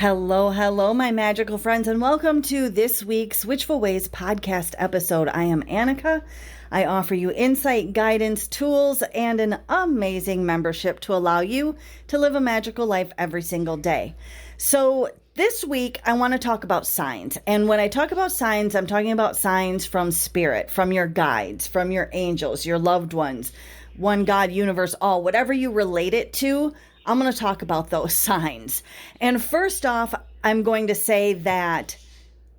Hello, hello, my magical friends, and welcome to this week's Witchful Ways podcast episode. I am Annika. I offer you insight, guidance, tools, and an amazing membership to allow you to live a magical life every single day. So this week, I want to talk about signs. And when I talk about signs, I'm talking about signs from spirit, from your guides, from your angels, your loved ones, one God, universe, all, whatever you relate it to. I'm going to talk about those signs. And first off, I'm going to say that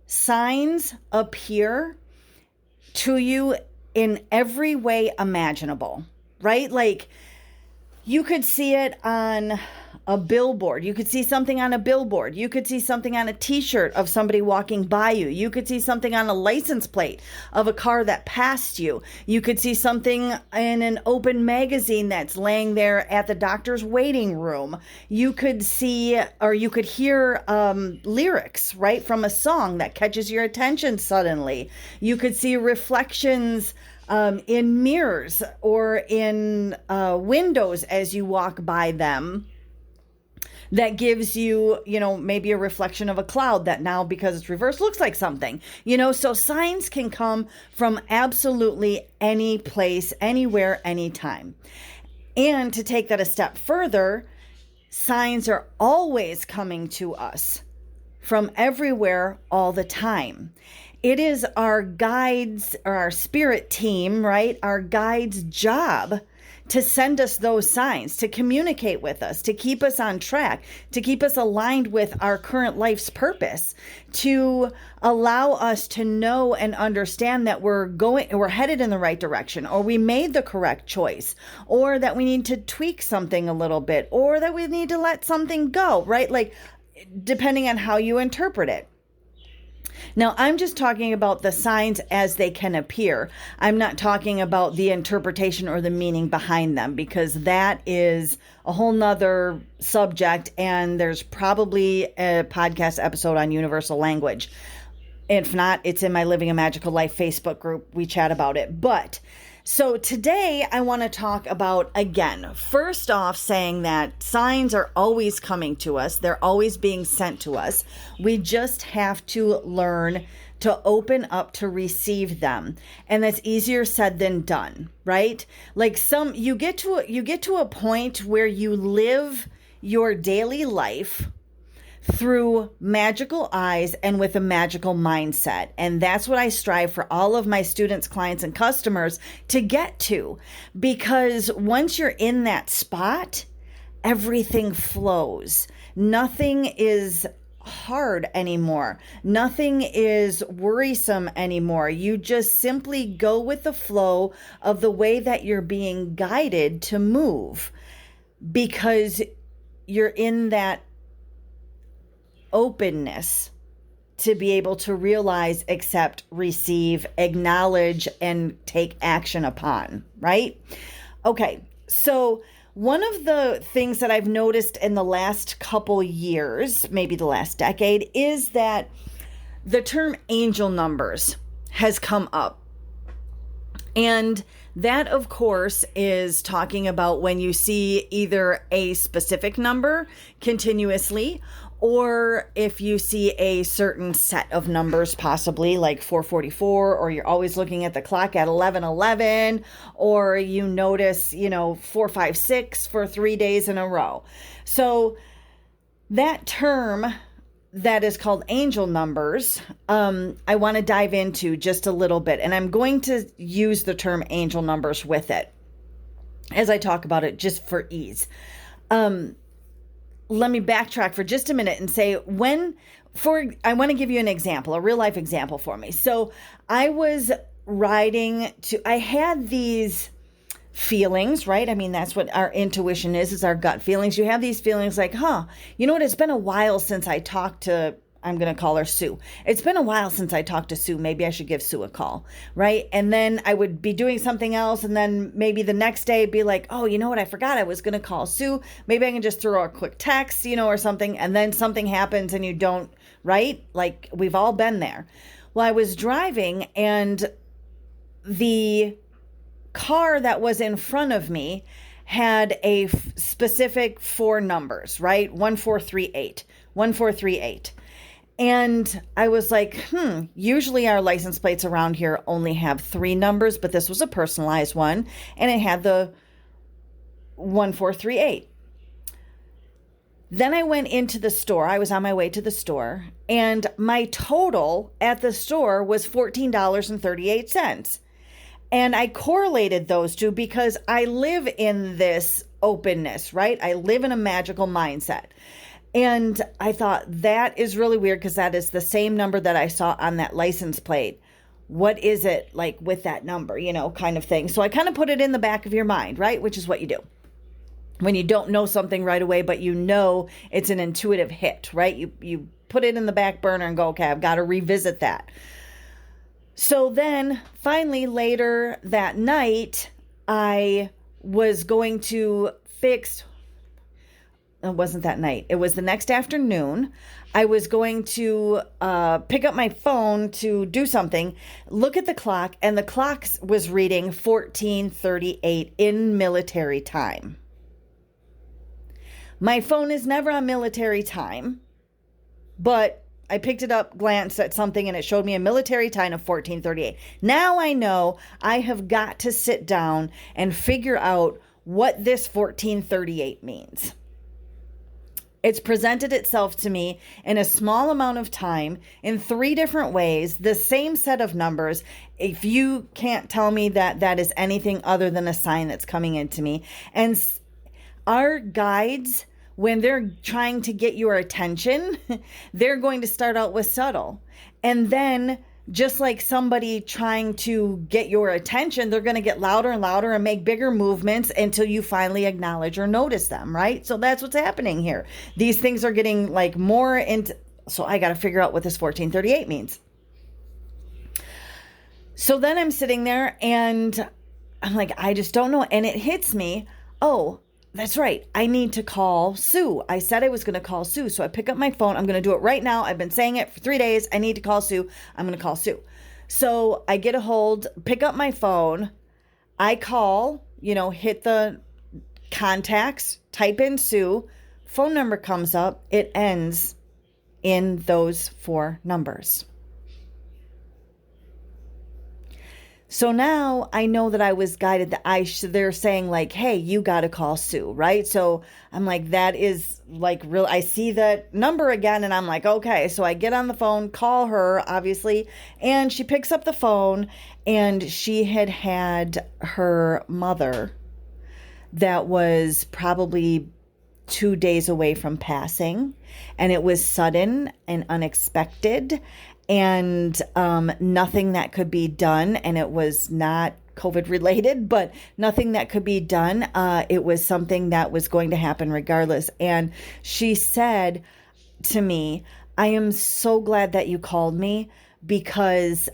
signs appear to you in every way imaginable, right? Like you could see it on a billboard. You could see something on a billboard. You could see something on a t-shirt of somebody walking by you. You could see something on a license plate of a car that passed you. You could see something in an open magazine that's laying there at the doctor's waiting room. You could see, or you could hear lyrics, right, from a song that catches your attention suddenly. You could see reflections in mirrors or in windows as you walk by them. That gives you, maybe a reflection of a cloud that now, because it's reversed, looks like something, so signs can come from absolutely any place, anywhere, anytime. And to take that a step further, signs are always coming to us from everywhere all the time. It is our guides or our spirit team, right? Our guides' job to send us those signs, to communicate with us, to keep us on track, to keep us aligned with our current life's purpose, to allow us to know and understand that we're headed in the right direction, or we made the correct choice, or that we need to tweak something a little bit, or that we need to let something go, right? Like, depending on how you interpret it. Now, I'm just talking about the signs as they can appear. I'm not talking about the interpretation or the meaning behind them, because that is a whole nother subject, and there's probably a podcast episode on universal language. If not, it's in my Living a Magical Life Facebook group. We chat about it. So today I want to talk about, again, first off, saying that signs are always coming to us. They're always being sent to us. We just have to learn to open up to receive them. And that's easier said than done, right? Like you get to a point where you live your daily life through magical eyes and with a magical mindset. And that's what I strive for all of my students, clients, and customers to get to. Because once you're in that spot, everything flows. Nothing is hard anymore. Nothing is worrisome anymore. You just simply go with the flow of the way that you're being guided to move, because you're in that openness to be able to realize, accept, receive, acknowledge, and take action upon, right? Okay, so one of the things that I've noticed in the last couple years, maybe the last decade, is that the term angel numbers has come up. And that, of course, is talking about when you see either a specific number continuously, or if you see a certain set of numbers, possibly like 444, or you're always looking at the clock at 11:11, or you notice, 456 for 3 days in a row. So that term that is called angel numbers, I want to dive into just a little bit. And I'm going to use the term angel numbers with it as I talk about it, just for ease. Let me backtrack for just a minute and say I want to give you an example, a real life example for me. So I was I had these feelings, right? I mean, that's what our intuition is our gut feelings. You have these feelings like, you know what? It's been a while since I talked to, I'm going to call her Sue. It's been a while since I talked to Sue. Maybe I should give Sue a call, right? And then I would be doing something else. And then maybe the next day be like, oh, you know what? I forgot I was going to call Sue. Maybe I can just throw a quick text, or something. And then something happens and you don't, right? Like, we've all been there. Well, I was driving, and the car that was in front of me had a specific 4 numbers, right? 1438, 1438. And I was like, usually our license plates around here only have 3 numbers, but this was a personalized one, and it had the 1438. Then I went into the store. I was on my way to the store, and my total at the store was $14.38. And I correlated those two because I live in this openness, right? I live in a magical mindset. And I thought that is really weird because that is the same number that I saw on that license plate. What is it like with that number, kind of thing. So I kind of put it in the back of your mind, right? Which is what you do when you don't know something right away, but it's an intuitive hit, right? You put it in the back burner and go, okay, I've got to revisit that. So then finally later that night, I was going to fix. It wasn't that night. It was the next afternoon. I was going to pick up my phone to do something, look at the clock, and the clock was reading 14:38 in military time. My phone is never on military time, but I picked it up, glanced at something, and it showed me a military time of 14:38. Now I know I have got to sit down and figure out what this 14:38 means. It's presented itself to me in a small amount of time in 3 different ways, the same set of numbers. If you can't tell me that that is anything other than a sign that's coming into me. And our guides, when they're trying to get your attention, they're going to start out with subtle. And then just like somebody trying to get your attention, they're going to get louder and louder and make bigger movements until you finally acknowledge or notice them, right? So that's what's happening here. These things are getting like more into, so I got to figure out what this 14:38 means. So then I'm sitting there and I'm like, I just don't know. And it hits me, oh, that's right. I need to call Sue. I said I was going to call Sue. So I pick up my phone. I'm going to do it right now. I've been saying it for 3 days. I need to call Sue. I'm going to call Sue. So I get a hold, pick up my phone. I call, hit the contacts, type in Sue. Phone number comes up. It ends in those 4 numbers. So now I know that I was guided that they're saying like, hey, you got to call Sue, right? So I'm like, that is like real. I see that number again and I'm like, okay. So I get on the phone, call her, obviously, and she picks up the phone and she had her mother that was probably 2 days away from passing, and it was sudden and unexpected. And nothing that could be done, and it was not COVID related, but nothing that could be done. It was something that was going to happen regardless. And she said to me, I am so glad that you called me because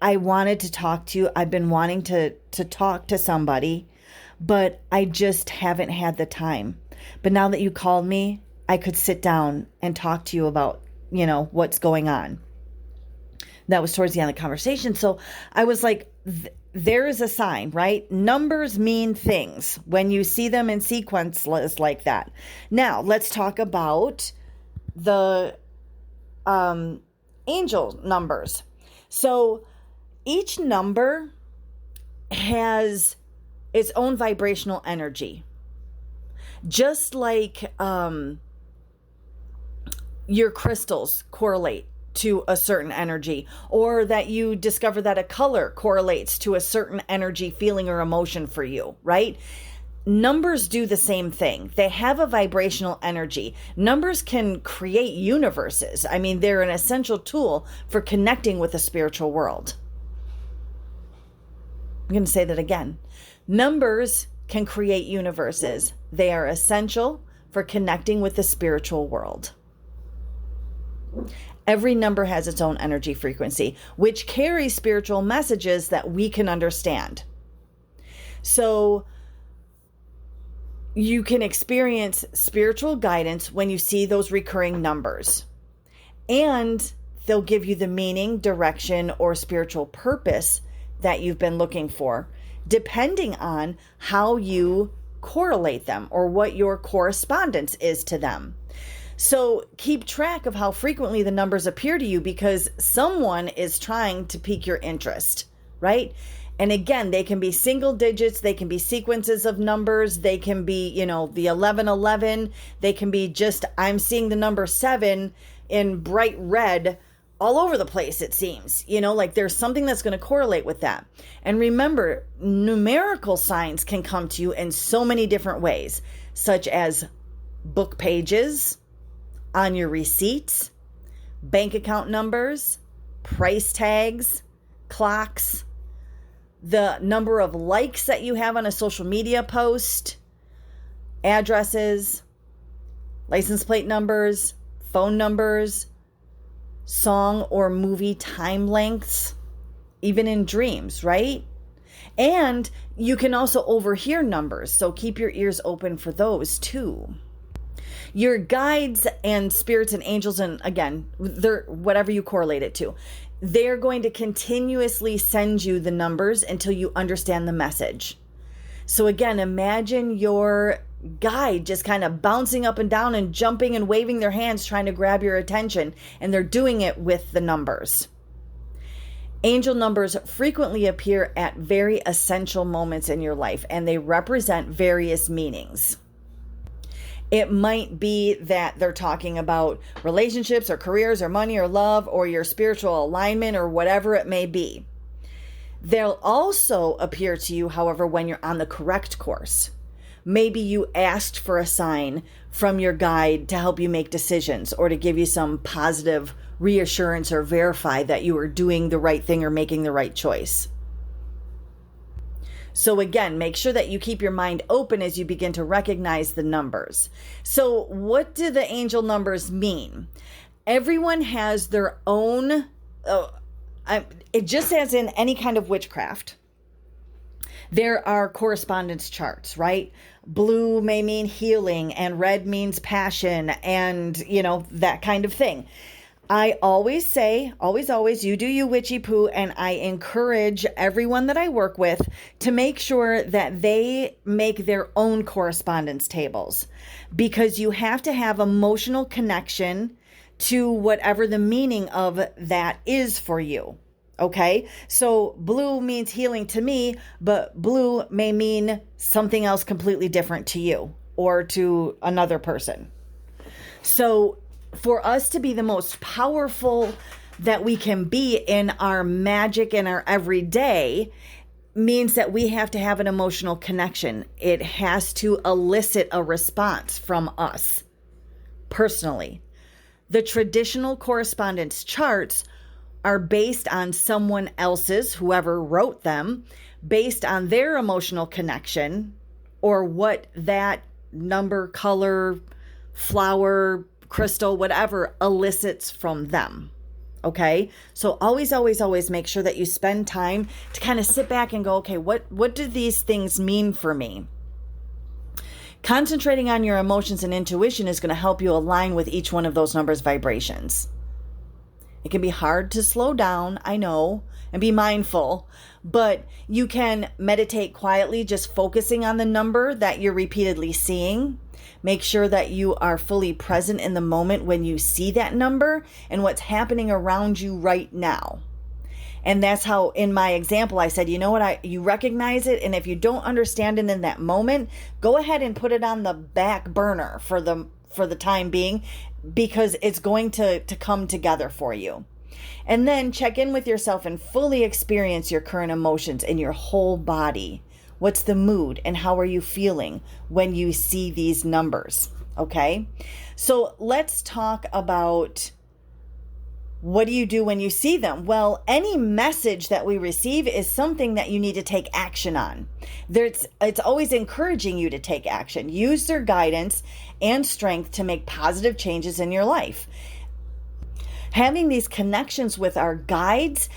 I wanted to talk to you. I've been wanting to talk to somebody, but I just haven't had the time. But now that you called me, I could sit down and talk to you about, what's going on. That was towards the end of the conversation. So I was like, there is a sign, right? Numbers mean things when you see them in sequence like that. Now, let's talk about the angel numbers. So each number has its own vibrational energy. Just like your crystals correlate to a certain energy, or that you discover that a color correlates to a certain energy, feeling, or emotion for you, right? Numbers do the same thing. They have a vibrational energy. Numbers can create universes. I mean, they're an essential tool for connecting with the spiritual world. I'm going to say that again. Numbers can create universes. They are essential for connecting with the spiritual world. Every number has its own energy frequency, which carries spiritual messages that we can understand. So you can experience spiritual guidance when you see those recurring numbers. And they'll give you the meaning, direction, or spiritual purpose that you've been looking for, depending on how you correlate them or what your correspondence is to them. So keep track of how frequently the numbers appear to you, because someone is trying to pique your interest, right? And again, they can be single digits, they can be sequences of numbers, they can be, the 1111, they can be just, I'm seeing the number 7 in bright red all over the place, it seems. Like there's something that's going to correlate with that. And remember, numerical signs can come to you in so many different ways, such as book pages, on your receipts, bank account numbers, price tags, clocks, the number of likes that you have on a social media post, addresses, license plate numbers, phone numbers, song or movie time lengths, even in dreams, right? And you can also overhear numbers, so keep your ears open for those too. Your guides and spirits and angels, and again, they're whatever you correlate it to, they're going to continuously send you the numbers until you understand the message. So again, imagine your guide just kind of bouncing up and down and jumping and waving their hands trying to grab your attention, and they're doing it with the numbers. Angel numbers frequently appear at very essential moments in your life, and they represent various meanings. It might be that they're talking about relationships or careers or money or love or your spiritual alignment or whatever it may be. They'll also appear to you, however, when you're on the correct course. Maybe you asked for a sign from your guide to help you make decisions or to give you some positive reassurance or verify that you are doing the right thing or making the right choice. So again, make sure that you keep your mind open as you begin to recognize the numbers. So what do the angel numbers mean? Everyone has their own, it just as in any kind of witchcraft, there are correspondence charts, right? Blue may mean healing and red means passion and, that kind of thing. I always say, always, you do you witchy poo, and I encourage everyone that I work with to make sure that they make their own correspondence tables, because you have to have emotional connection to whatever the meaning of that is for you. Okay, so blue means healing to me, but blue may mean something else completely different to you or to another person. So for us to be the most powerful that we can be in our magic in our everyday means that we have to have an emotional connection. It has to elicit a response from us personally. The traditional correspondence charts are based on someone else's, whoever wrote them, based on their emotional connection or what that number, color, flower, crystal, whatever elicits from them. Okay. So always make sure that you spend time to kind of sit back and go, okay, what do these things mean for me? Concentrating on your emotions and intuition is going to help you align with each one of those numbers' vibrations. It can be hard to slow down, I know, and be mindful, but you can meditate quietly, just focusing on the number that you're repeatedly seeing. Make sure that you are fully present in the moment when you see that number and what's happening around you right now. And that's how, in my example, I said, you know what, you recognize it, and if you don't understand it in that moment, go ahead and put it on the back burner for the time being, because it's going to come together for you. And then check in with yourself and fully experience your current emotions in your whole body. What's the mood and how are you feeling when you see these numbers? Okay, so let's talk about what do you do when you see them? Well, any message that we receive is something that you need to take action on. It's always encouraging you to take action. Use their guidance and strength to make positive changes in your life. Having these connections with our guides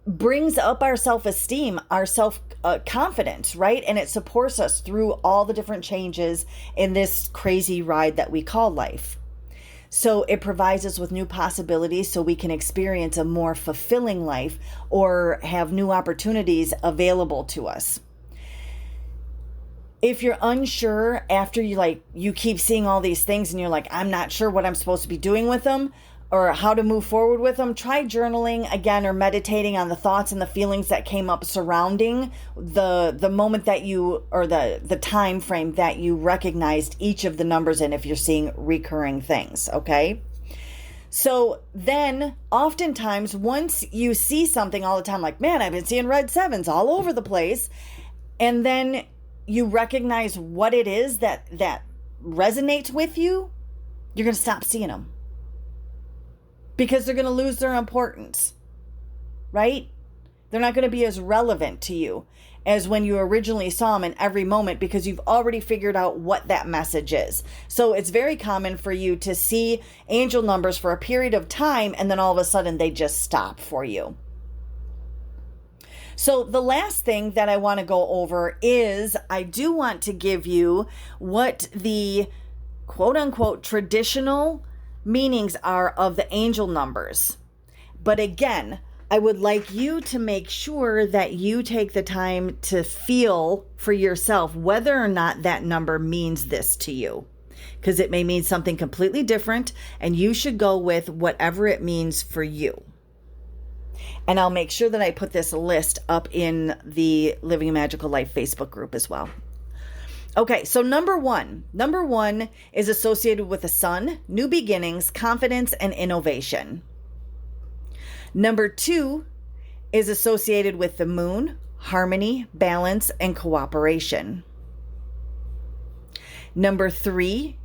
brings up our self-esteem, our self-confidence, right? And it supports us through all the different changes in this crazy ride that we call life. So it provides us with new possibilities so we can experience a more fulfilling life or have new opportunities available to us. If you're unsure after you keep seeing all these things and you're like, I'm not sure what I'm supposed to be doing with them or how to move forward with them, try journaling again or meditating on the thoughts and the feelings that came up surrounding the moment that you, or the time frame that you recognized each of the numbers in, if you're seeing recurring things, okay? So then oftentimes once you see something all the time, like, man, I've been seeing red sevens all over the place, and then you recognize what it is that resonates with you, you're going to stop seeing them. Because they're going to lose their importance, right? They're not going to be as relevant to you as when you originally saw them in every moment, because you've already figured out what that message is. So it's very common for you to see angel numbers for a period of time, and then all of a sudden they just stop for you. So the last thing that I want to go over is I do want to give you what the quote unquote traditional meanings are of the angel numbers. But again, I would like you to make sure that you take the time to feel for yourself whether or not that number means this to you, because it may mean something completely different, and you should go with whatever it means for you. And I'll make sure that I put this list up in the Living a Magical Life Facebook group as well. Okay, so number one is associated with the sun, new beginnings, confidence, and innovation. Number 2 is associated with the moon, harmony, balance, and cooperation. Number 3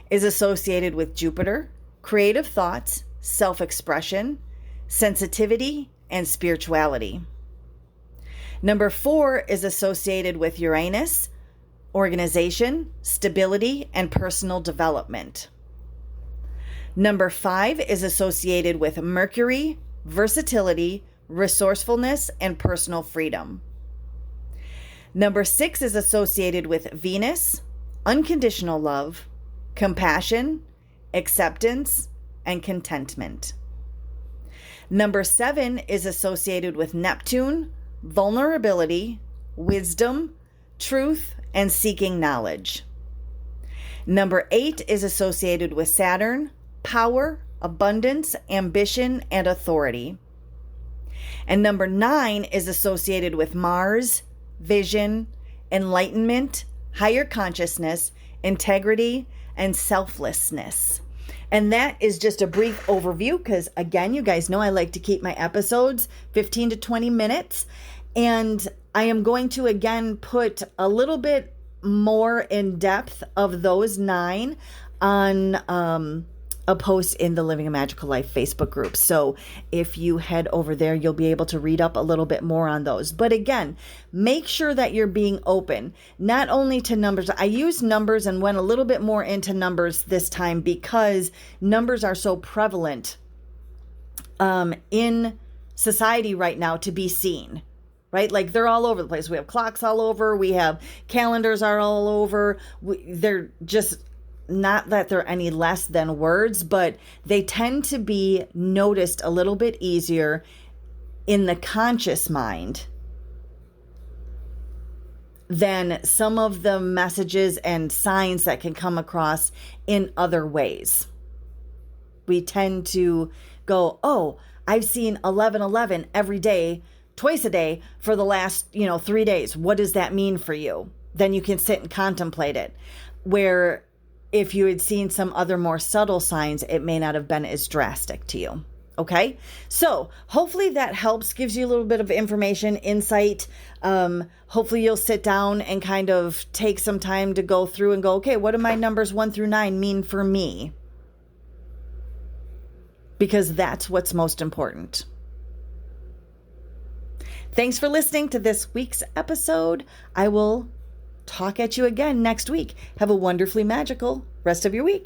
is associated with Jupiter, creative thoughts, self-expression, sensitivity, and spirituality. Number 4 is associated with Uranus, organization, stability, and personal development. Number 5 is associated with Mercury, versatility, resourcefulness, and personal freedom. Number 6 is associated with Venus, unconditional love, compassion, acceptance, and contentment. Number 7 is associated with Neptune, vulnerability, wisdom, truth, and seeking knowledge. Number 8 is associated with Saturn, power, abundance, ambition, and authority. And number 9 is associated with Mars, vision, enlightenment, higher consciousness, integrity, and selflessness. And that is just a brief overview because, again, you guys know I like to keep my episodes 15 to 20 minutes. And I am going to, again, put a little bit more in depth of those 9 on a post in the Living a Magical Life Facebook group. So if you head over there, you'll be able to read up a little bit more on those. But again, make sure that you're being open, not only to numbers. I used numbers and went a little bit more into numbers this time because numbers are so prevalent in society right now to be seen. Right? Like they're all over the place. We have clocks all over. We have calendars are all over. They're just not that they're any less than words, but they tend to be noticed a little bit easier in the conscious mind than some of the messages and signs that can come across in other ways. We tend to go, oh, I've seen 1111 every day, twice a day for the last, 3 days. What does that mean for you? Then you can sit and contemplate it. Where if you had seen some other more subtle signs, it may not have been as drastic to you. Okay? So hopefully that helps, gives you a little bit of information, insight. Hopefully you'll sit down and kind of take some time to go through and go, okay, what do my numbers 1 through 9 mean for me? Because that's what's most important. Thanks for listening to this week's episode. I will talk at you again next week. Have a wonderfully magical rest of your week.